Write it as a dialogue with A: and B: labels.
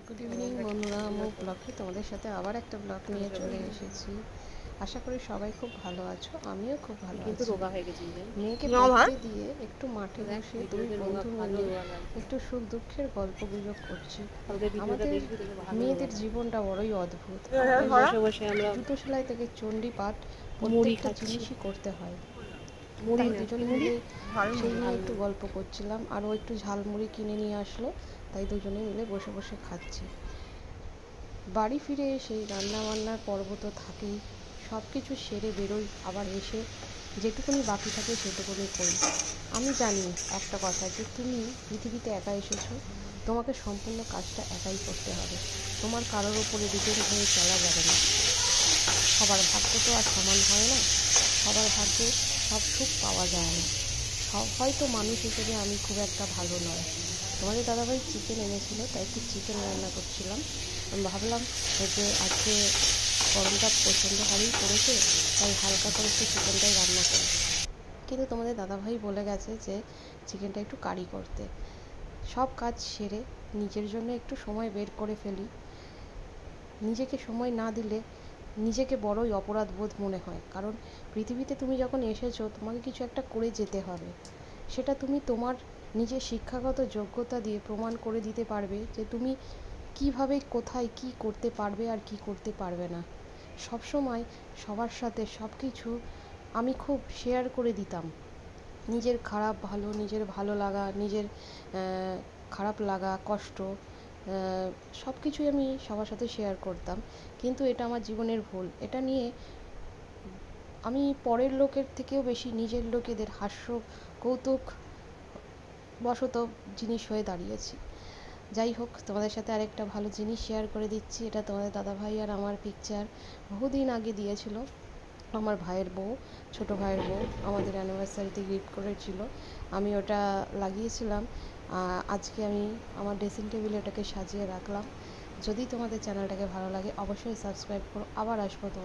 A: Good evening বন্ধুরা, আমার ব্লগে তোমাদের সাথে আবার একটা ব্লগ নিয়ে চলে এসেছি। আশা করি সবাই খুব ভালো আছো, আমিও খুব ভালো আছি। মেয়েকে পড়তে দিয়ে একটু মাঠে বসে দুই বন্ধু মিলে একটু সুখ দুঃখের গল্প গুজব করছি। আমাদের মেয়েদের জীবনটা বড়ই অদ্ভুত। বসে বসে আমরা জুতো সেলাই থেকে চণ্ডী পাঠ প্রত্যেকটা জিনিসই করতে হয়। তাই দুজনে মিলে সেই নিয়ে একটু গল্প করছিলাম। আরও একটু ঝালমুড়ি কিনে নিয়ে আসলো, তাই দুজনে মিলে বসে বসে খাচ্ছি। বাড়ি ফিরে এসে রান্নাবান্নার পর্ব তো থাকেই, সব কিছু সেরে বেরোই, আবার এসে যেটুকুনি বাকি থাকে সেটুকুনি করি। আমি জানি একটা কথা, যে তুমি পৃথিবীতে একা এসেছো, তোমাকে সম্পূর্ণ কাজটা একাই করতে হবে। তোমার কারোর ওপরে ডিপেন্ড হয়ে চলা যাবে না। সবার ভাগ্য তো আর সমান হয় না, সবার ভাগ্যে সব সুখ পাওয়া যায় না। হয়তো মানুষ হিসেবে আমি খুব একটা ভালো নয়। তোমাদের দাদাভাই চিকেন এনেছিল, তাই একটু চিকেন রান্না করছিলাম। আমি ভাবলাম যে আজকে গরমটা প্রচণ্ড হারেই পড়েছে, তাই হালকা করে একটু চিকেনটাই রান্না করি। কিন্তু তোমাদের দাদাভাই বলে গেছে যে চিকেনটা একটু কারি করতে। সব কাজ সেরে নিজের জন্য একটু সময় বের করে ফেলি। নিজেকে সময় না দিলে নিজেকে বড়ই অপরাধ বোধ মনে হয়। কারণ পৃথিবীতে তুমি যখন এসেছো, তোমাকে কিছু একটা করে যেতে হবে। সেটা তুমি তোমার নিজের শিক্ষাগত যোগ্যতা দিয়ে প্রমাণ করে দিতে পারবে যে তুমি কিভাবে, কোথায় কি করতে পারবে আর কি করতে পারবে না। সবসময় সবার সাথে সব কিছু আমি খুব শেয়ার করে দিতাম। নিজের খারাপ ভালো, নিজের ভালো লাগা, নিজের খারাপ লাগা, কষ্ট, সব কিছুই আমি সবার সাথে শেয়ার করতাম। কিন্তু এটা আমার জীবনের ভুল। এটা নিয়ে আমি পরের লোকের থেকেও বেশি নিজের লোকেদের হাস্য কৌতুক বশত জিনিস হয়ে দাঁড়িয়েছি। যাই হোক, তোমাদের সাথে আরেকটা ভালো জিনিস শেয়ার করে দিচ্ছি। এটা তোমাদের দাদাভাই আর আমার পিকচার বহুদিন আগে দিয়েছিল আমার ভাইয়ের বউ, ছোটো ভাইয়ের বউ আমাদের অ্যানিভার্সারিতে গিফট করেছিল। আমি ওটা লাগিয়েছিলাম। আজকে আমি আমার ড্রেসিং টেবিলে ওটাকে সাজিয়ে রাখলাম। যদি তোমাদের চ্যানেলটাকে ভালো লাগে অবশ্যই সাবস্ক্রাইব করো। আবার আসবো তোমার